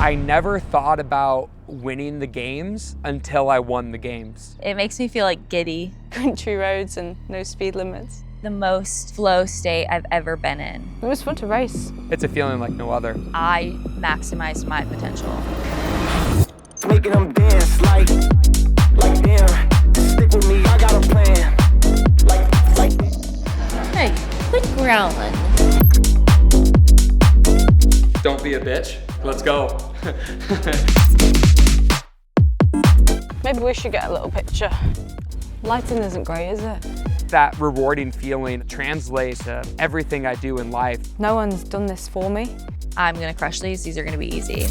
I never thought about winning the games until I won the games. It makes me feel like giddy. Country roads and no speed limits. The most flow state I've ever been in. It was fun to race. It's a feeling like no other. I maximized my potential. Making them dance like damn. Stick with me, I got a plan. Hey, quit growling. Don't be a bitch. Let's go. Maybe we should get a little picture. Lighting isn't great, is it? That rewarding feeling translates to everything I do in life. No one's done this for me. I'm gonna crush these. These are gonna be easy.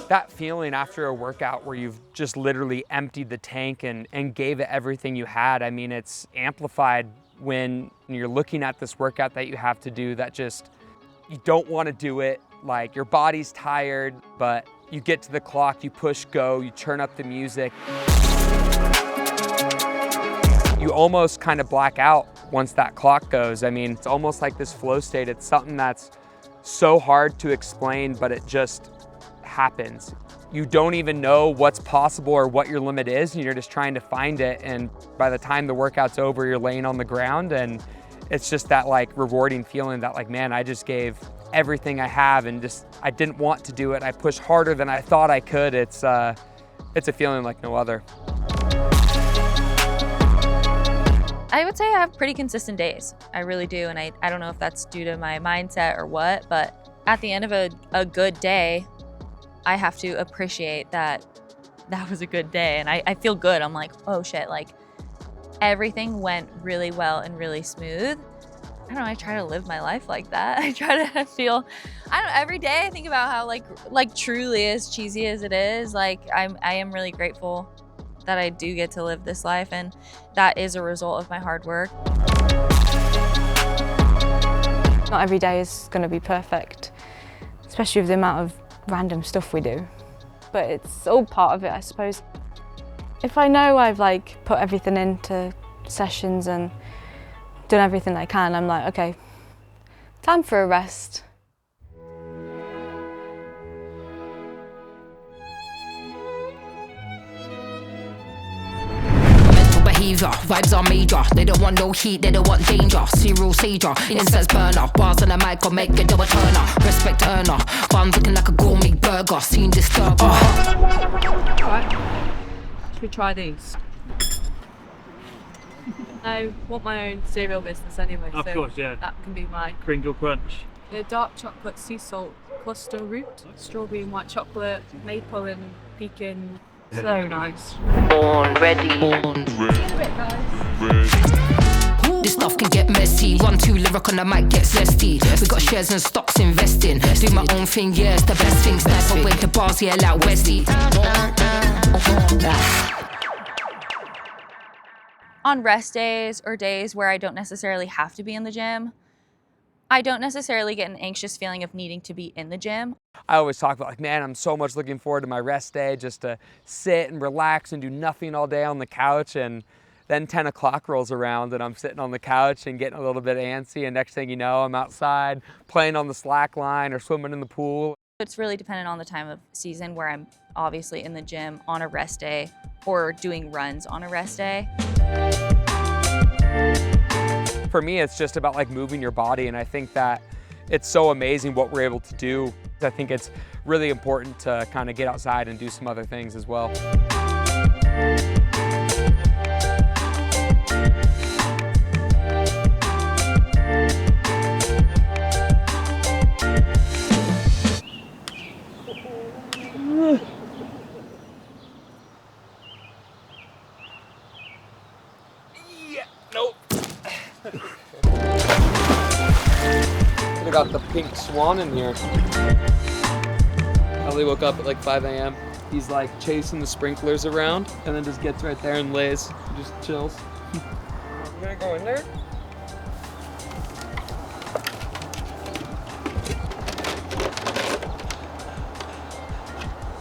That feeling after a workout where you've just literally emptied the tank and gave it everything you had, I mean, it's amplified when you're looking at this workout that you have to do that just, you don't want to do it. Like, your body's tired, but you get to the clock, you push go, you turn up the music. You almost kind of black out once that clock goes. I mean, it's almost like this flow state. It's something that's so hard to explain, but it just happens. You don't even know what's possible or what your limit is, and you're just trying to find it. And by the time the workout's over, you're laying on the ground, and it's just that like rewarding feeling that like, man, I just gave everything I have, and just, I didn't want to do it. I pushed harder than I thought I could. It's a feeling like no other. I would say I have pretty consistent days. I really do, and I don't know if that's due to my mindset or what, but at the end of a good day, I have to appreciate that that was a good day, and I feel good. I'm like, oh shit, like everything went really well and really smooth. I don't know, I try to live my life like that. I try to feel, I don't know, every day I think about how like truly, as cheesy as it is, like I am really grateful that I do get to live this life, and that is a result of my hard work. Not every day is going to be perfect, especially with the amount of random stuff we do, but it's all part of it, I suppose. If I know I've like put everything into sessions and done everything I can, I'm like, okay, time for a rest. Behavior, vibes are major. They don't want no heat, they don't want danger. Serial sager, incense burner. Bars on the mic will make it do a turner. Respect earner, buns looking like a gourmet burger. Scene disturber. Alright, should we try these? I want my own cereal business anyway, of course, yeah. That can be my Cringle Crunch. The dark chocolate sea salt cluster root, strawberry and white chocolate, maple and pecan. So nice. Born ready. This stuff can get messy. 1, 2 lyric on the mic gets zesty. We got shares and stocks investing. Do my own thing, yeah, it's the best thing. Sniper with the bars, yeah, like Wesley. On rest days or days where I don't necessarily have to be in the gym, I don't necessarily get an anxious feeling of needing to be in the gym. I always talk about like, man, I'm so much looking forward to my rest day, just to sit and relax and do nothing all day on the couch. And then 10 o'clock rolls around and I'm sitting on the couch and getting a little bit antsy, and next thing you know, I'm outside playing on the slack line or swimming in the pool. It's really dependent on the time of season where I'm obviously in the gym on a rest day or doing runs on a rest day. For me, it's just about like moving your body, and I think that it's so amazing what we're able to do. I think it's really important to kind of get outside and do some other things as well. I got the pink swan in here. Ellie woke up at like 5 a.m. He's like chasing the sprinklers around and then just gets right there and lays, just chills. You gonna go in there?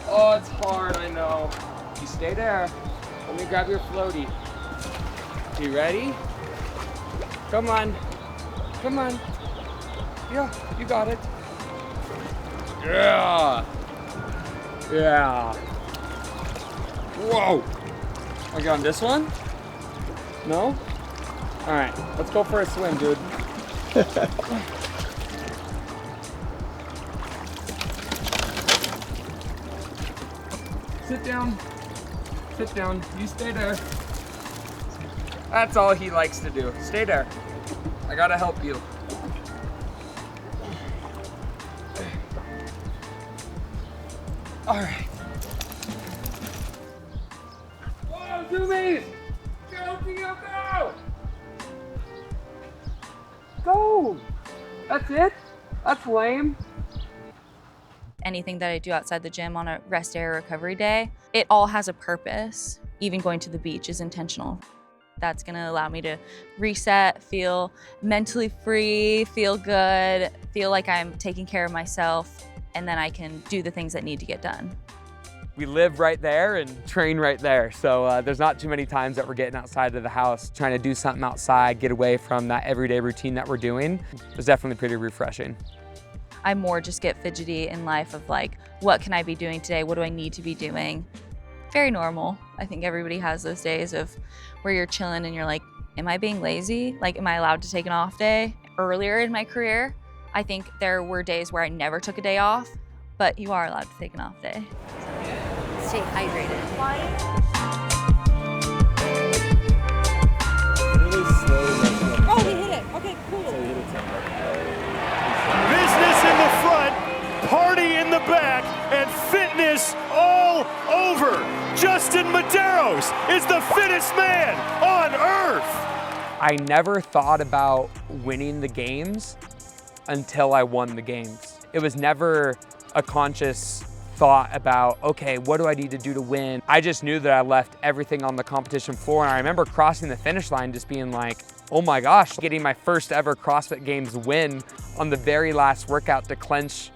Oh, it's hard, I know. You stay there. Let me grab your floaty. You ready? Come on. Come on. Yeah, you got it. Yeah. Yeah. Whoa. Are you on this one? No? All right, let's go for a swim, dude. Sit down. Sit down. You stay there. That's all he likes to do. Stay there. I gotta help you. All right. Whoa, zoomies! Go, Theo, go! Go! That's it? That's lame. Anything that I do outside the gym on a rest day or recovery day, it all has a purpose. Even going to the beach is intentional. That's gonna allow me to reset, feel mentally free, feel good, feel like I'm taking care of myself, and then I can do the things that need to get done. We live right there and train right there. So there's not too many times that we're getting outside of the house, trying to do something outside, get away from that everyday routine that we're doing. It's definitely pretty refreshing. I more just get fidgety in life of like, what can I be doing today? What do I need to be doing? Very normal. I think everybody has those days of where you're chilling and you're like, am I being lazy? Like, am I allowed to take an off day? Earlier in my career, I think there were days where I never took a day off, but you are allowed to take an off day. Stay hydrated. Really slow. Oh, he hit it. Okay, cool. Business in the front, party in the back, and fitness all over. Justin Medeiros is the fittest man on earth. I never thought about winning the games until I won the games. It was never a conscious thought about, okay, what do I need to do to win? I just knew that I left everything on the competition floor, and I remember crossing the finish line just being like, oh my gosh, getting my first ever CrossFit Games win on the very last workout to clinch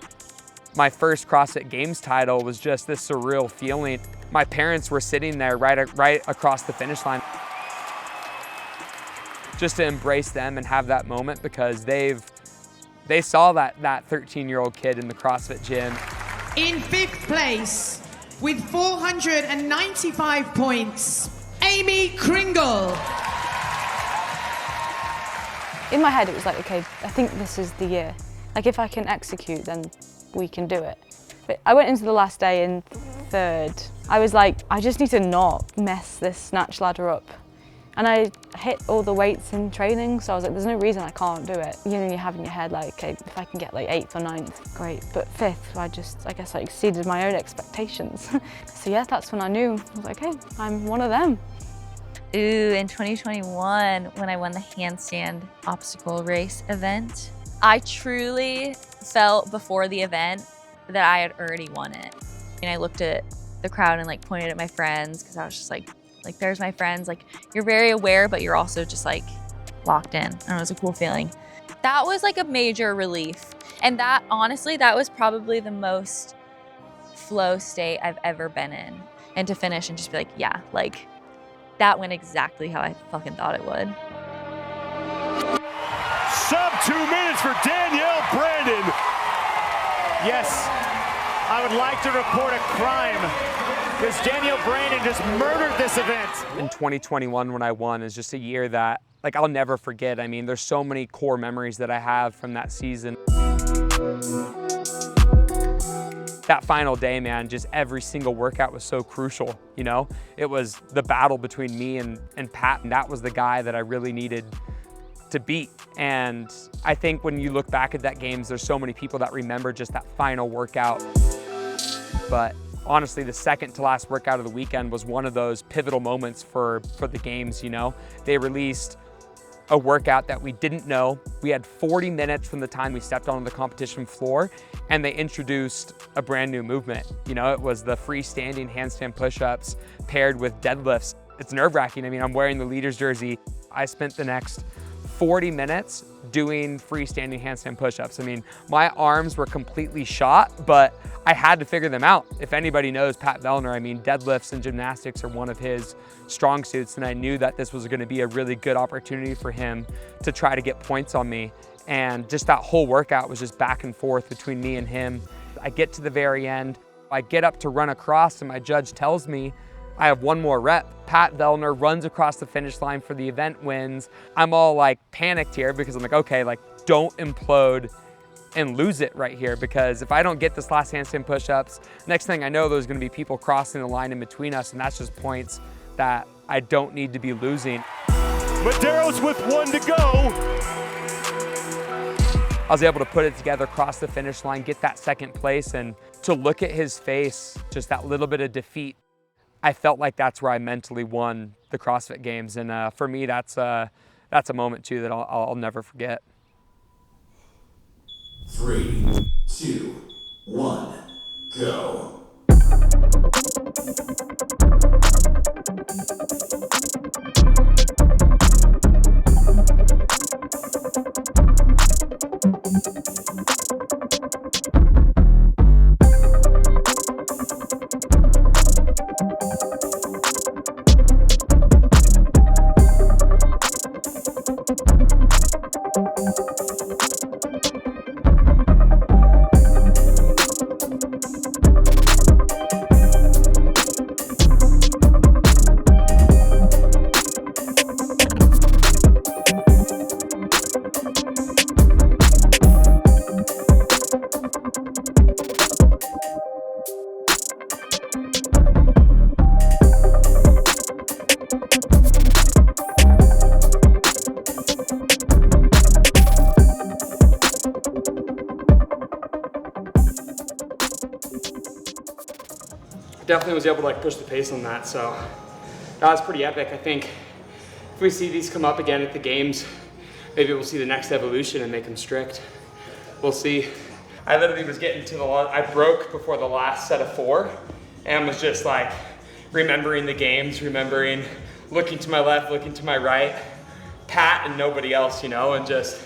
my first CrossFit Games title was just this surreal feeling. My parents were sitting there right across the finish line. Just to embrace them and have that moment because they saw that 13-year-old kid in the CrossFit gym. In 5th place, with 495 points, Aimee Cringle. In my head, it was like, okay, I think this is the year. Like, if I can execute, then we can do it. But I went into the last day in 3rd. I was like, I just need to not mess this snatch ladder up. And I hit all the weights in training, so I was like, there's no reason I can't do it. You know, you have in your head, like, okay, if I can get like 8th or 9th, great. But 5th, I guess I exceeded my own expectations. So yeah, that's when I knew. I was like, hey, I'm one of them. Ooh, in 2021, when I won the handstand obstacle race event, I truly felt before the event that I had already won it. And I looked at the crowd and like pointed at my friends because I was just like, there's my friends. Like, you're very aware, but you're also just like locked in. And it was a cool feeling. That was like a major relief. And that, honestly, that was probably the most flow state I've ever been in. And to finish and just be like, yeah, like that went exactly how I fucking thought it would. Sub 2 minutes for Danielle Brandon. Yes, I would like to report a crime because Danielle Brandon just murdered this event. In 2021, when I won, is just a year that, like, I'll never forget. I mean, there's so many core memories that I have from that season. That final day, man, just every single workout was so crucial, you know? It was the battle between me and Pat, and that was the guy that I really needed to beat. And I think when you look back at that games, there's so many people that remember just that final workout. But honestly, the second to last workout of the weekend was one of those pivotal moments for the games, you know? They released a workout that we didn't know. We had 40 minutes from the time we stepped onto the competition floor, and they introduced a brand new movement. You know, it was the freestanding handstand push-ups paired with deadlifts. It's nerve-wracking. I mean, I'm wearing the leader's jersey. I spent the next 40 minutes doing freestanding handstand push-ups. I mean, my arms were completely shot, but I had to figure them out. If anybody knows Pat Vellner, I mean, deadlifts and gymnastics are one of his strong suits, and I knew that this was gonna be a really good opportunity for him to try to get points on me. And just that whole workout was just back and forth between me and him. I get to the very end, I get up to run across, and my judge tells me I have one more rep. Pat Vellner runs across the finish line for the event, wins. I'm all like panicked here because I'm like, okay, like don't implode and lose it right here, because if I don't get this last handstand push-ups, next thing I know, there's gonna be people crossing the line in between us, and that's just points that I don't need to be losing. Medeiros with 1 to go. I was able to put it together, cross the finish line, get that second place, and to look at his face, just that little bit of defeat, I felt like that's where I mentally won the CrossFit Games. And for me, that's a moment too that I'll never forget. 3, 2, 1, go. Definitely was able to like push the pace on that, so that was pretty epic. I think if we see these come up again at the games, maybe we'll see the next evolution and make them strict. We'll see. I literally was getting to I broke before the last set of 4 and was just like remembering the games, remembering looking to my left, looking to my right, Pat and nobody else, you know, and just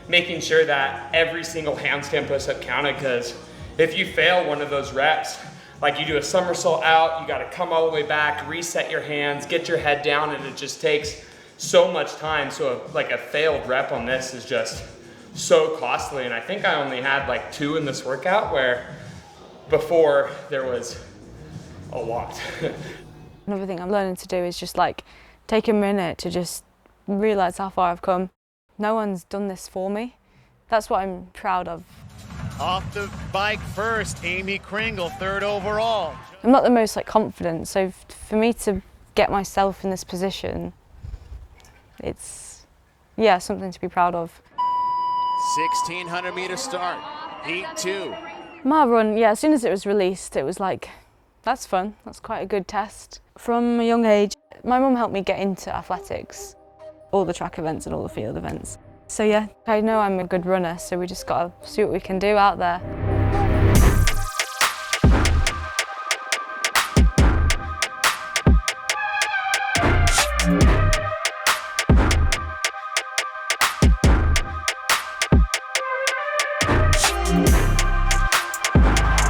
making sure that every single handstand push-up counted, because if you fail one of those reps, like you do a somersault out, you gotta come all the way back, reset your hands, get your head down, and it just takes so much time. So like a failed rep on this is just so costly. And I think I only had like 2 in this workout, where before there was a lot. Another thing I'm learning to do is just like take a minute to just realize how far I've come. No one's done this for me. That's what I'm proud of. Off the bike first, Aimee Cringle, 3rd overall. I'm not the most like confident, so for me to get myself in this position, it's, yeah, something to be proud of. 1,600 meter start, heat 2. My run, yeah, as soon as it was released, it was like, that's fun, that's quite a good test. From a young age, my mum helped me get into athletics, all the track events and all the field events. So yeah, I know I'm a good runner, so we just gotta see what we can do out there.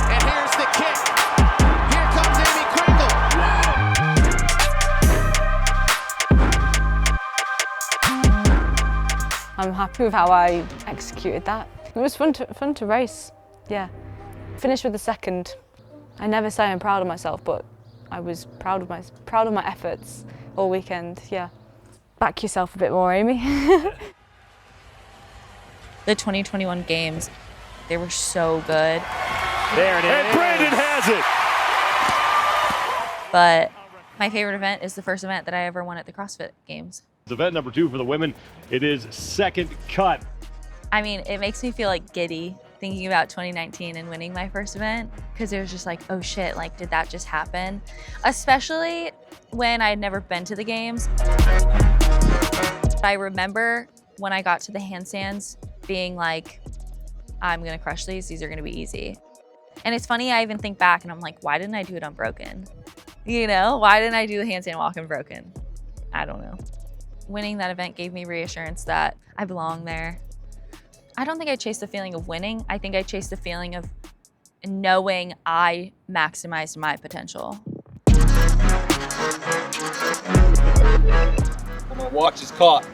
And here's the kick. Here comes Aimee Cringle. I'm happy with how I executed that. It was fun to race, yeah. Finished with the 2nd. I never say I'm proud of myself, but I was proud of my efforts all weekend, yeah. Back yourself a bit more, Aimee. The 2021 games, they were so good. There it is. And Brandon has it. But my favorite event is the first event that I ever won at the CrossFit Games. Event number 2 for the women, it is second cut. I mean, it makes me feel like giddy thinking about 2019 and winning my first event, because it was just like, oh shit, like did that just happen? Especially when I'd never been to the games. I remember when I got to the handstands being like, I'm gonna crush these are gonna be easy. And it's funny, I even think back and I'm like, why didn't I do it unbroken? You know, why didn't I do the handstand walk unbroken? I don't know. Winning that event gave me reassurance that I belong there. I don't think I chased the feeling of winning. I think I chased the feeling of knowing I maximized my potential. My watch is caught.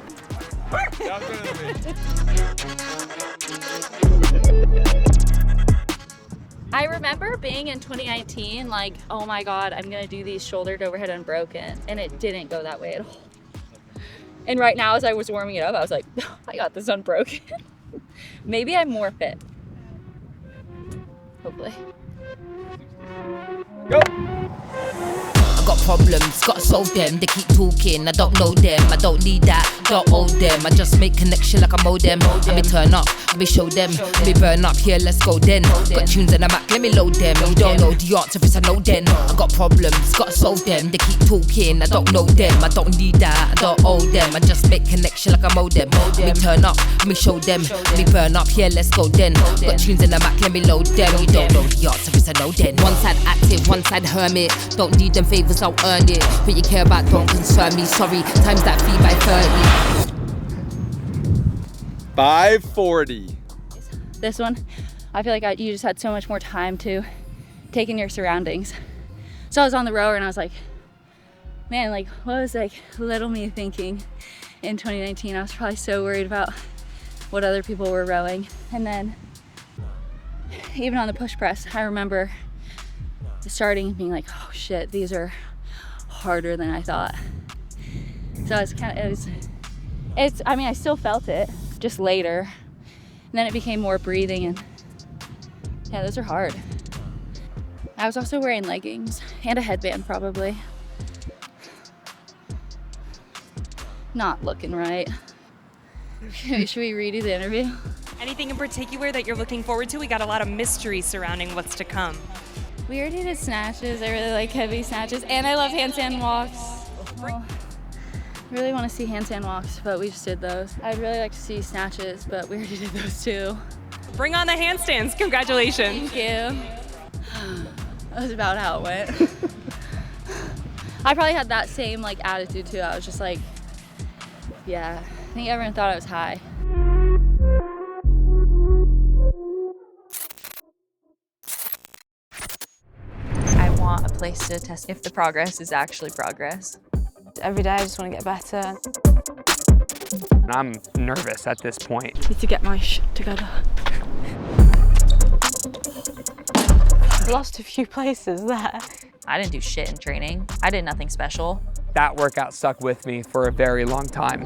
I remember being in 2019 like, oh my God, I'm gonna do these shoulder to overhead unbroken, and it didn't go that way at all. And right now, as I was warming it up, I was like, I got this unbroken. Maybe I'm more fit. Hopefully. Go! I got problems, gotta solve them. They keep talking, I don't know them. I don't need that, don't owe them. I just make connection like a modem. Let me turn up, let me show them. Let me burn up, here, let's go then. Got tunes in the Mac, let me load them. You don't know the answer, it's a no then. I got problems, gotta solve them. They keep talking, I don't know them. I don't need that, I don't owe them. I just make connection like a modem. Let me turn up, let me show them. Let me burn up, here, let's go then. Got tunes in the Mac, let me load them. You don't know the answer, it's a no then. One side active, one side hermit. Don't need them favors, I'll earn it. What you care about don't concern me. Sorry, times that fee by 30. 540. This one, I feel like you just had so much more time to take in your surroundings. So I was on the rower and I was like, man, like what was like little me thinking in 2019? I was probably so worried about what other people were rowing. And then even on the push press, I remember starting and being like, oh shit, these are harder than I thought. So it's I mean, I still felt it, just later. And then it became more breathing, and yeah, those are hard. I was also wearing leggings and a headband, probably. Not looking right. Should we redo the interview? Anything in particular that you're looking forward to? We got a lot of mystery surrounding what's to come. We already did snatches. I really like heavy snatches, and I love handstand walks. Well, I really want to see handstand walks, but we just did those. I'd really like to see snatches, but we already did those too. Bring on the handstands. Congratulations. Thank you. That was about how it went. I probably had that same like attitude too. I was just like, yeah, I think everyone thought I was high. I want a place to test if the progress is actually progress. Every day I just want to get better. I'm nervous at this point. Need to get my shit together. Lost a few places there. I didn't do shit in training. I did nothing special. That workout stuck with me for a very long time.